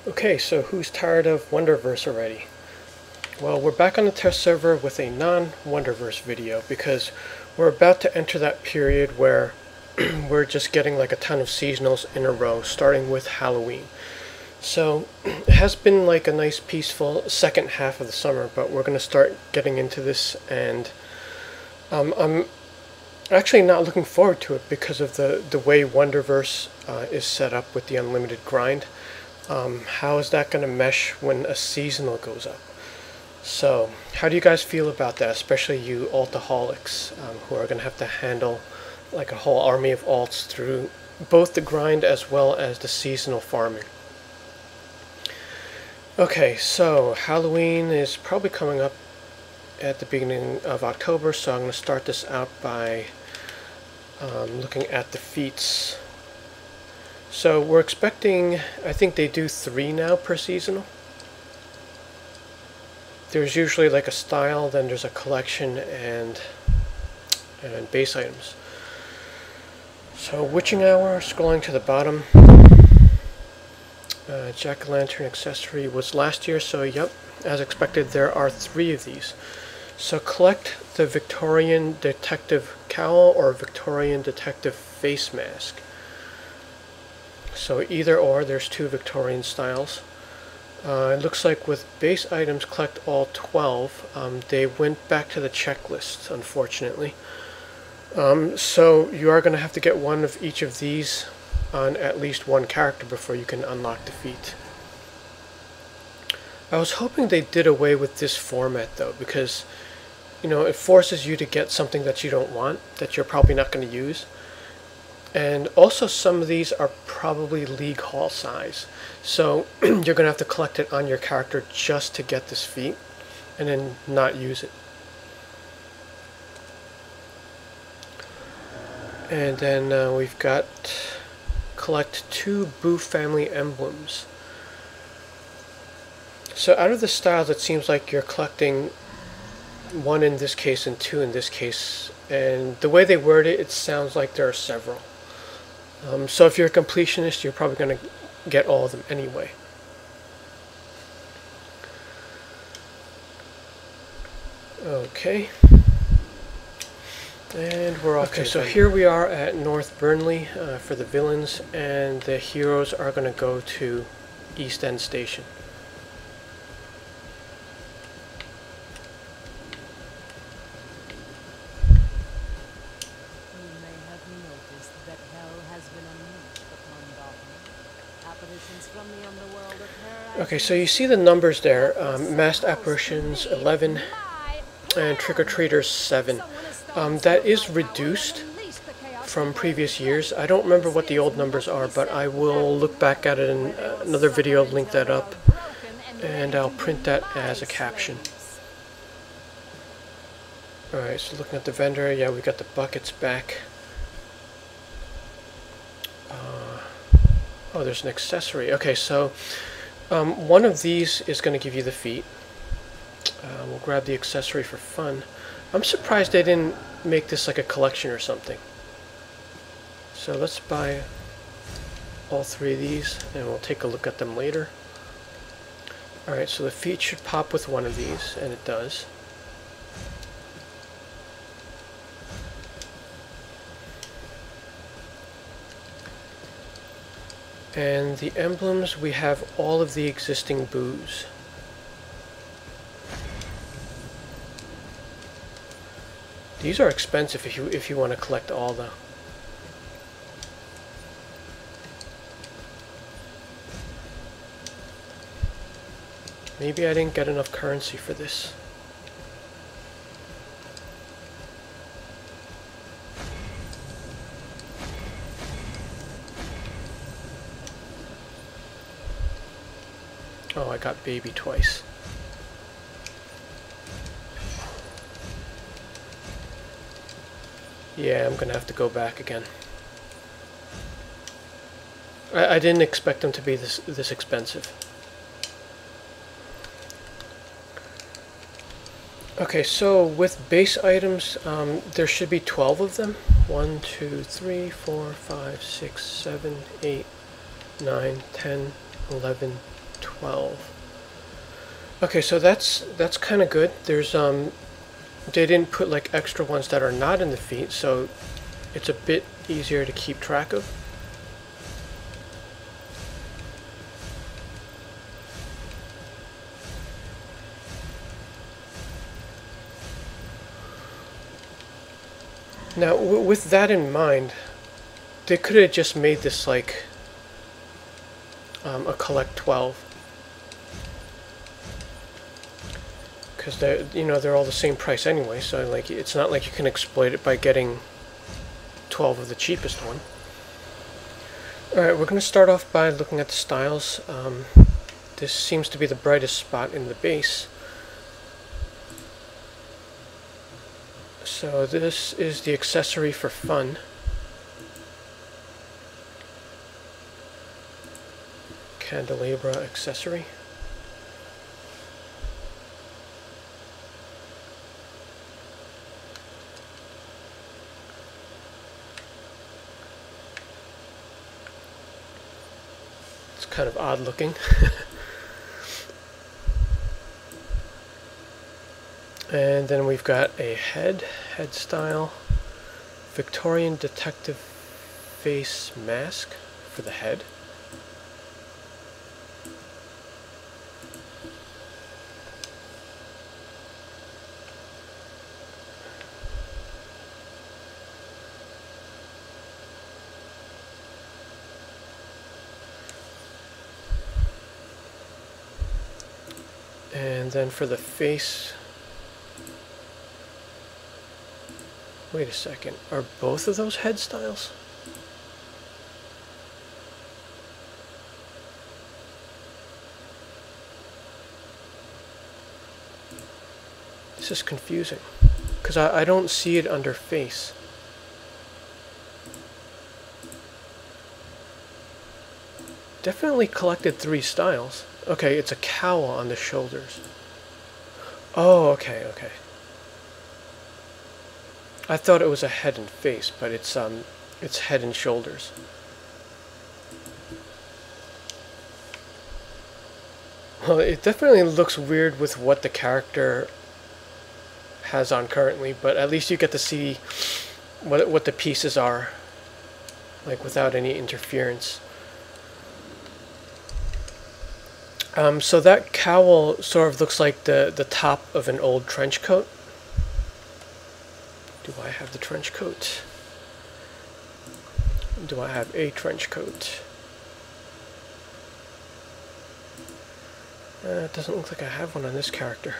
Okay, so who's tired of Wonderverse already? Well, we're back on the test server with a non-Wonderverse video because we're about to enter that period where we're just getting like a ton of seasonals in a row, starting with Halloween. So it has been like a nice peaceful second half of the summer, but we're going to start getting into this, and I'm actually not looking forward to it because of the way Wonderverse is set up with the unlimited grind. How is that going to mesh when a seasonal goes up? So how do you guys feel about that, especially you altaholics who are going to have to handle like a whole army of alts through both the grind as well as the seasonal farming? Okay, so Halloween is probably coming up at the beginning of October, so I'm going to start this out by looking at the feats. So we're expecting, I think they do 3 now per seasonal. There's usually like a style, then there's a collection, and base items. So witching hour, scrolling to the bottom. Jack-o'-lantern accessory was last year, so yep, as expected there are 3 of these. So collect the Victorian detective cowl or Victorian detective face mask. So either or, there's 2 Victorian styles. It looks like with base items, collect all 12. They went back to the checklist, unfortunately. So you are going to have to get one of each of these on at least one character before you can unlock the feat. I was hoping they did away with this format though, because you know, it forces you to get something that you don't want, that you're probably not going to use. And also some of these are probably League Hall size. So you're going to have to collect it on your character just to get this feat, and then not use it. And then we've got collect 2 Boo family emblems. So out of the styles, it seems like you're collecting 1 in this case and 2 in this case. And the way they word it, it sounds like there are several. So if you're a completionist, you're probably going to get all of them anyway. Okay. And we're off. Okay, so here we are at North Burnley for the villains, and the heroes are going to go to East End Station. Okay, so you see the numbers there, masked apparitions 11 and trick-or-treaters 7. That is reduced from previous years. I don't remember what the old numbers are, but I will look back at it in another video, link that up, and I'll print that as a caption. Alright, so looking at the vendor, yeah, we got the buckets back. Oh, there's an accessory. Okay, so one of these is going to give you the feat. We'll grab the accessory for fun. I'm surprised they didn't make this like a collection or something. So let's buy all 3 of these, and we'll take a look at them later. Alright, so the feat should pop with 1 of these, and it does. And the emblems, we have all of the existing boos. These are expensive if you want to collect all the. Maybe I didn't get enough currency for this. Oh, I got baby twice. Yeah, I'm gonna have to go back again. I didn't expect them to be this expensive. Okay, so with base items, there should be 12 of them. 1, 2, 3, 4, 5, 6, 7, 8, 9, 10, 11, 12. Okay, so that's kind of good. There's they didn't put like extra ones that are not in the feet, so it's a bit easier to keep track of. Now, with that in mind, they could have just made this like a collect 12, because they're all the same price anyway. So like it's not like you can exploit it by getting 12 of the cheapest one. All right, we're going to start off by looking at the styles. This seems to be the brightest spot in the base. So this is the accessory for fun. Candelabra accessory. It's kind of odd looking. And then we've got a head style, Victorian detective face mask for the head. And then for the face, wait a second, are both of those head styles? This is confusing, because I don't see it under face. Definitely collected 3 styles. Okay, it's a cowl on the shoulders. Oh, okay. I thought it was a head and face, but it's head and shoulders. Well, it definitely looks weird with what the character has on currently, but at least you get to see what the pieces are, like without any interference. So that cowl sort of looks like the top of an old trench coat. Do I have the trench coat? Do I have a trench coat? It doesn't look like I have one on this character.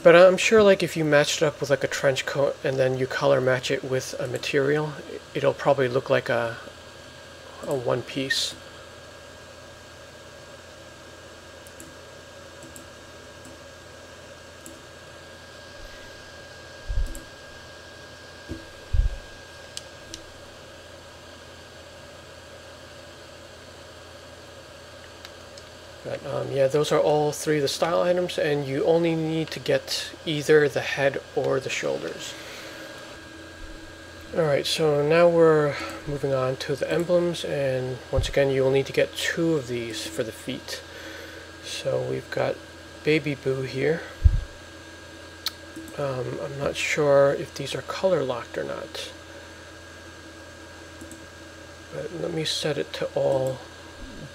But I'm sure like if you matched it up with like a trench coat and then you color match it with a material, it'll probably look like a one piece. But yeah, those are all 3 of the style items, and you only need to get either the head or the shoulders. Alright, so now we're moving on to the emblems, and once again you will need to get 2 of these for the feet. So we've got Baby Boo here. I'm not sure if these are color locked or not, but let me set it to all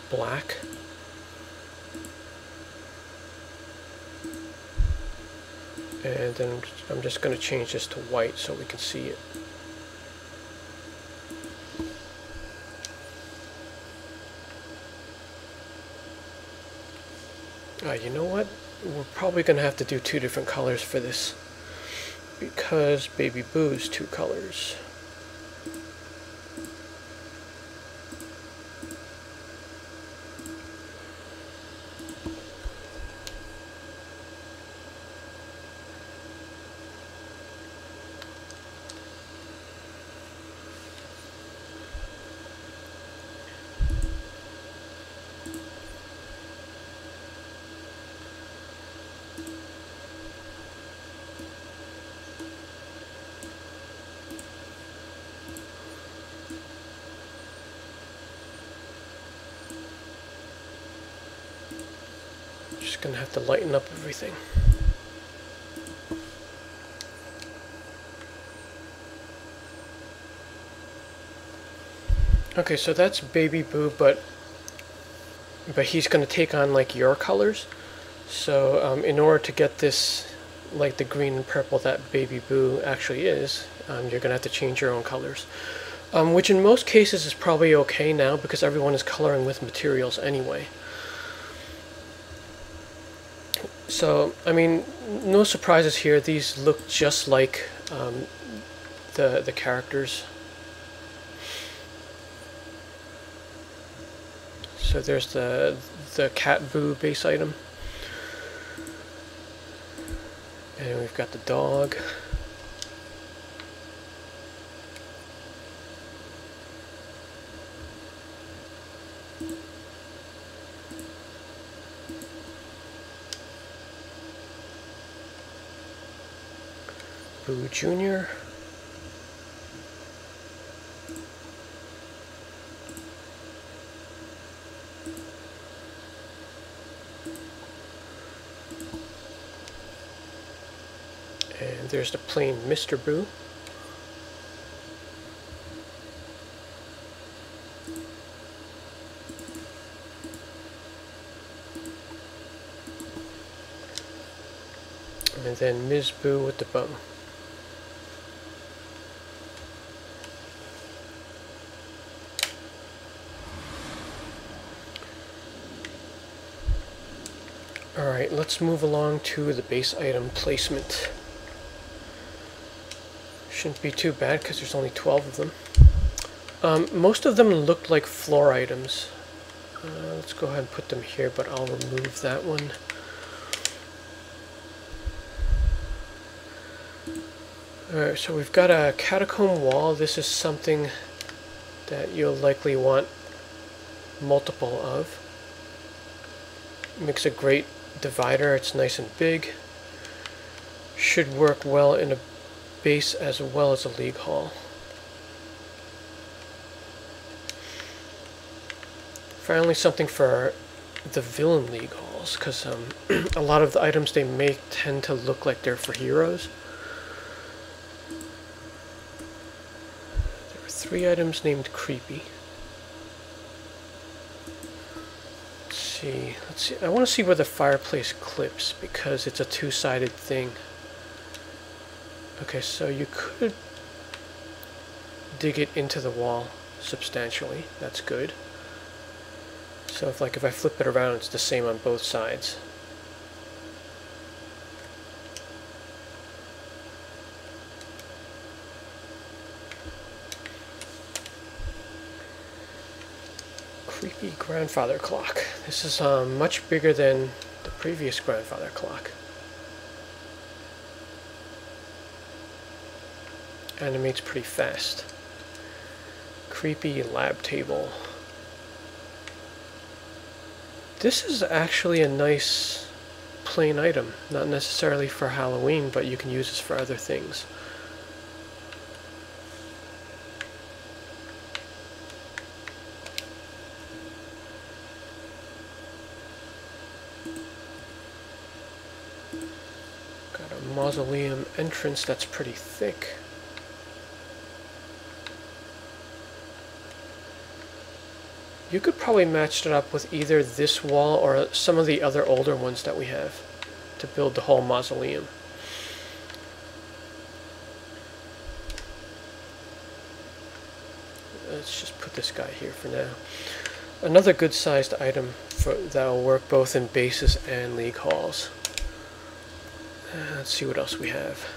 black. And then I'm just going to change this to white so we can see it. You know what? We're probably going to have to do 2 different colors for this, because Baby Boo's 2 colors. Just gonna have to lighten up everything. Okay, so that's Baby Boo, but he's gonna take on like your colors. So in order to get this like the green and purple that Baby Boo actually is, you're gonna have to change your own colors. Which in most cases is probably okay now because everyone is coloring with materials anyway. So, I mean, no surprises here. These look just like the characters. So there's the Cat Boo base item. And we've got the dog. Boo Jr. And there's the plain Mr. Boo. And then Ms. Boo with the bum. Alright, let's move along to the base item placement. Shouldn't be too bad because there's only 12 of them. Most of them look like floor items. Let's go ahead and put them here, but I'll remove that one. Alright, so we've got a catacomb wall. This is something that you'll likely want multiple of. Makes a great divider. It's nice and big. Should work well in a base as well as a league hall. Finally, something for the villain league halls, because a lot of the items they make tend to look like they're for heroes. There are 3 items named Creepy. Let's see. I want to see where the fireplace clips because it's a 2-sided thing. Okay, so you could dig it into the wall substantially. That's good. So if I flip it around, it's the same on both sides. Creepy grandfather clock. This is much bigger than the previous grandfather clock. Animates pretty fast. Creepy lab table. This is actually a nice plain item. Not necessarily for Halloween, but you can use this for other things. Got a mausoleum entrance that's pretty thick. You could probably match it up with either this wall or some of the other older ones that we have to build the whole mausoleum. Let's just put this guy here for now. Another good sized item that will work both in bases and league halls. Let's see what else we have.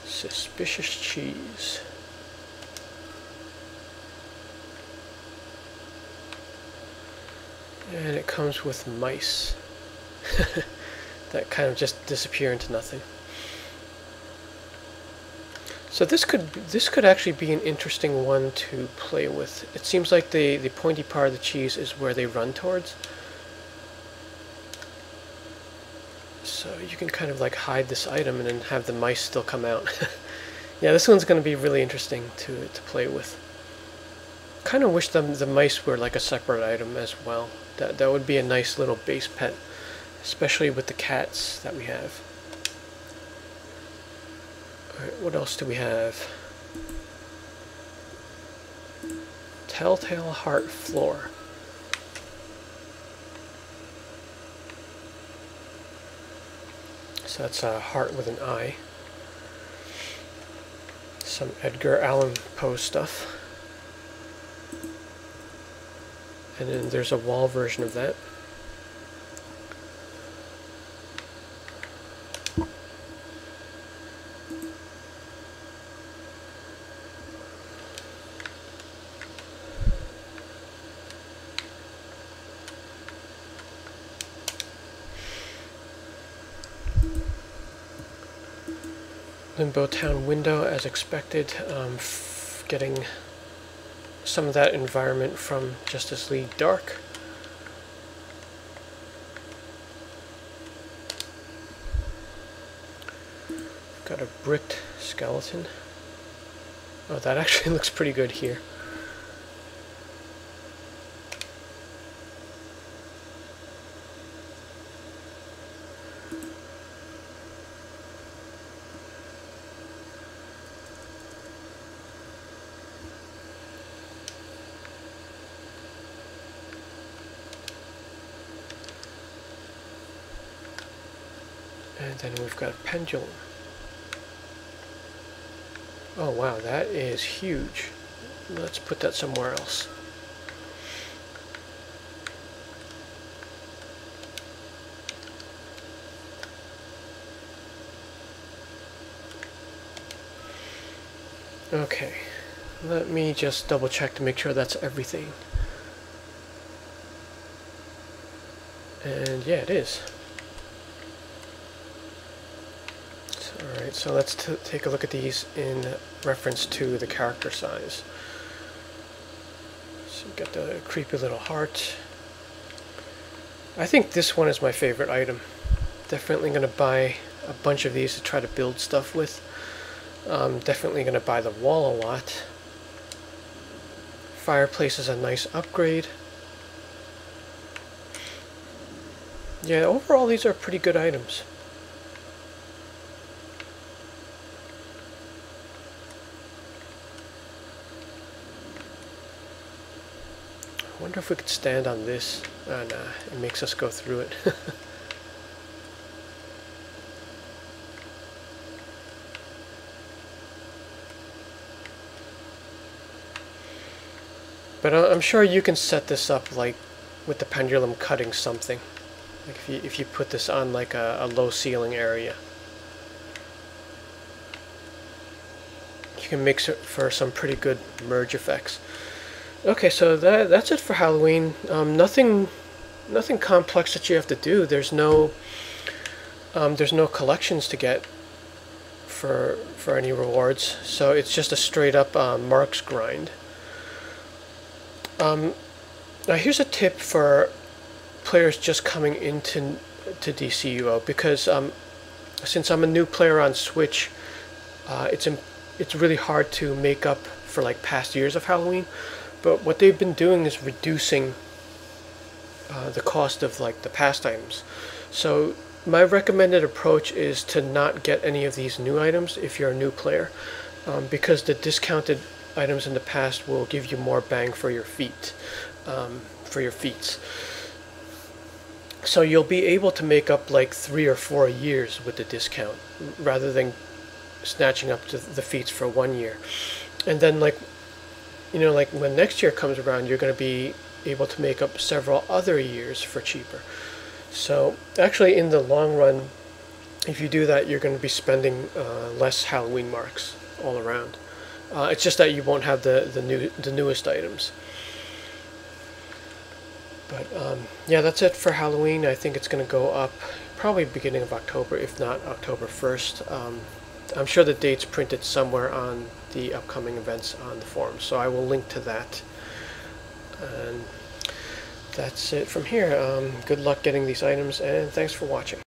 Suspicious cheese. And it comes with mice that kind of just disappear into nothing. So this could actually be an interesting one to play with. It seems like the pointy part of the cheese is where they run towards. So you can kind of like hide this item and then have the mice still come out. Yeah, this one's going to be really interesting to play with. kind of wish the mice were like a separate item as well. That would be a nice little base pet, especially with the cats that we have. Alright, what else do we have? Telltale Heart Floor. So that's a heart with an eye. Some Edgar Allan Poe stuff. And then there's a wall version of that. Limbo Town window, as expected. Getting some of that environment from Justice League Dark. Got a bricked skeleton. Oh, that actually looks pretty good here. And then we've got a pendulum. Oh wow, that is huge. Let's put that somewhere else. Okay, let me just double check to make sure that's everything. And yeah, it is. Alright, so let's take a look at these in reference to the character size. So you've got the creepy little heart. I think this one is my favorite item. Definitely going to buy a bunch of these to try to build stuff with. Definitely going to buy the wall a lot. Fireplace is a nice upgrade. Yeah, overall these are pretty good items. I wonder if we could stand on this. Nah, it makes us go through it. But I'm sure you can set this up like with the pendulum cutting something. Like if you put this on like a low ceiling area. You can make it for some pretty good merge effects. Okay, so that's it for Halloween. Nothing complex that you have to do. There's no collections to get for any rewards. So it's just a straight up marks grind. Now here's a tip for players just coming into DCUO, because since I'm a new player on Switch, it's really hard to make up for like past years of Halloween. But what they've been doing is reducing the cost of like the past items. So my recommended approach is to not get any of these new items if you're a new player, because the discounted items in the past will give you more bang for your feats. So you'll be able to make up like 3 or 4 years with the discount, rather than snatching up the feats for 1 year. And then like, you know, like when next year comes around, you're going to be able to make up several other years for cheaper. So actually in the long run, if you do that, you're going to be spending less Halloween marks all around. It's just that you won't have the newest items. But yeah, that's it for Halloween. I think it's going to go up probably beginning of October, if not October 1st. I'm sure the date's printed somewhere on the upcoming events on the forum, so I will link to that. And that's it from here. Good luck getting these items, and thanks for watching.